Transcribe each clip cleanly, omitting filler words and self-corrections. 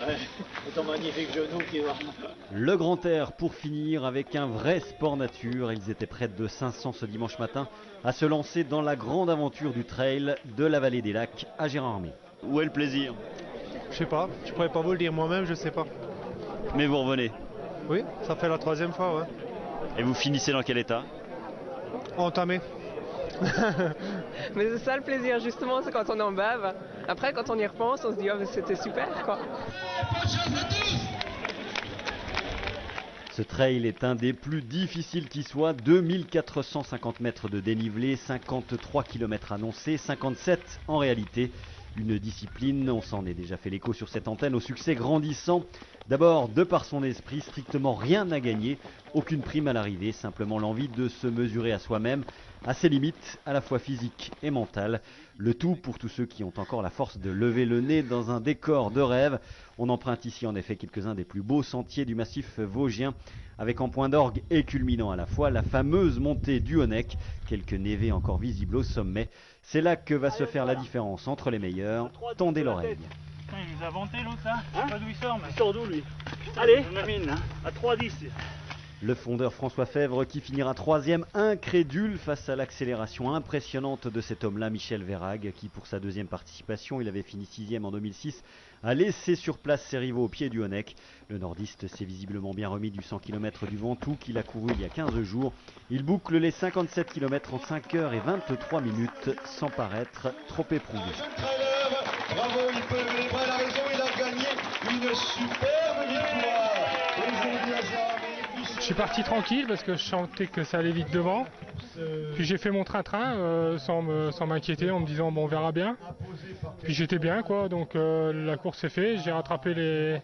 Ouais, et ton magnifique genou qui va. Le Grand Air pour finir avec un vrai sport nature. Ils étaient près de 500 ce dimanche matin à se lancer dans la grande aventure du trail de la vallée des Lacs à Gérardmer. Où est le plaisir? Je sais pas, je pourrais pas vous le dire moi-même, je sais pas. Mais vous revenez. Oui, ça fait la 3e fois, ouais. Et vous finissez dans quel état? Entamé. Mais c'est ça le plaisir justement, c'est quand on en bave. Après quand on y repense, on se dit oh mais c'était super quoi. Ce trail est un des plus difficiles qui soit, 2450 mètres de dénivelé, 53 km annoncés, 57 en réalité. Une discipline, on s'en est déjà fait l'écho sur cette antenne, au succès grandissant. D'abord, de par son esprit, strictement rien à gagner, aucune prime à l'arrivée, simplement l'envie de se mesurer à soi-même, à ses limites, à la fois physiques et mentales. Le tout pour tous ceux qui ont encore la force de lever le nez dans un décor de rêve. On emprunte ici en effet quelques-uns des plus beaux sentiers du massif vosgien, avec en point d'orgue et culminant à la fois la fameuse montée du Honeck, quelques névés encore visibles au sommet. C'est là que va se faire la différence entre les meilleurs. Tendez l'oreille. Il nous a vanté l'autre là, je sais pas d'où il sort mais... Il sort d'où lui? Allez, mine, hein. à 3-10. Le fondeur François Fèvre qui finira 3e, incrédule face à l'accélération impressionnante de cet homme-là, Michel Verhaeghe, qui pour sa 2e participation, il avait fini 6e en 2006, a laissé sur place ses rivaux au pied du Honeck. Le nordiste s'est visiblement bien remis du 100 km du Ventoux qu'il a couru il y a 15 jours. Il boucle les 57 km en 5 heures et 23 minutes sans paraître trop éprouvé. Bravo, il peut lever les bras, il a raison, il a gagné une superbe victoire. Je suis parti tranquille parce que je sentais que ça allait vite devant. Puis j'ai fait mon train-train sans m'inquiéter en me disant bon on verra bien. Puis j'étais bien quoi, donc la course s'est faite. J'ai rattrapé il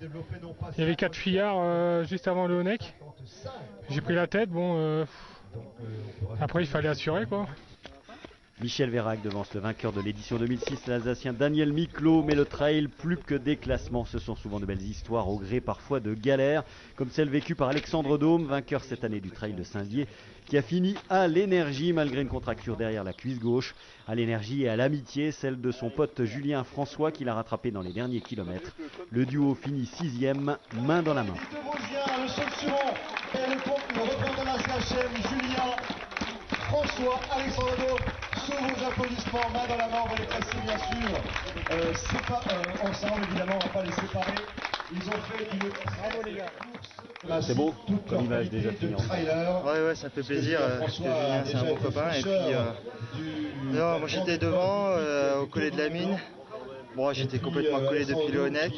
y avait 4 fillards juste avant le Honeck. J'ai pris la tête, après il fallait assurer quoi. Michel Verhaeghe devance le vainqueur de l'édition 2006, l'Alsacien Daniel Miklo, mais le trail, plus que des classements, ce sont souvent de belles histoires au gré parfois de galères, comme celle vécue par Alexandre Dôme, vainqueur cette année du trail de Saint-Dié, qui a fini à l'énergie malgré une contracture derrière la cuisse gauche, à l'énergie et à l'amitié, celle de son pote Julien François qui l'a rattrapé dans les derniers kilomètres. Le duo finit 6e, main dans la main. Le Saut-Suron et le représentant de la CHM, Julien François, Alexandre Dôme, sous vos applaudissements, main dans la main, on va les passer bien sûr, ensemble évidemment, on va pas les séparer. Ils ont fait une bravo les gars. C'est beau comme image déjà finie. Ouais, ça fait plaisir, parce que Julien c'est un bon copain. Et puis, non, moi j'étais devant, au collet de la mine. Bon, j'étais complètement collé depuis le Honeck,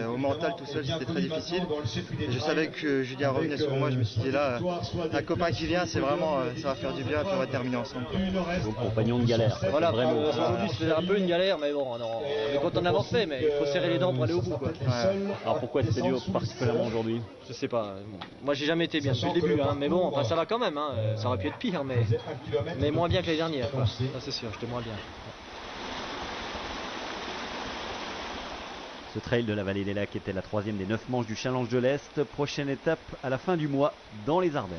au mental tout seul c'était très difficile. Et je savais que Julien revenait sur moi, je me suis dit là, un copain qui vient, c'est vraiment, ça va faire du bien, puis on va terminer ensemble. Vos compagnons de galère. Voilà, aujourd'hui c'était un peu une galère, mais bon, on est content d'avoir fait, mais il faut serrer les dents pour aller au bout quoi. Ouais. Alors pourquoi c'était dur particulièrement aujourd'hui? Je sais pas, moi j'ai jamais été bien depuis le début, hein, mais bon, enfin ça va quand même, hein. Ça aurait pu être pire, mais moins bien que les dernières quoi. Ça c'est sûr, j'étais moins bien. Ce trail de la vallée des Lacs était la 3e des 9 manches du Challenge de l'Est. Prochaine étape à la fin du mois dans les Ardennes.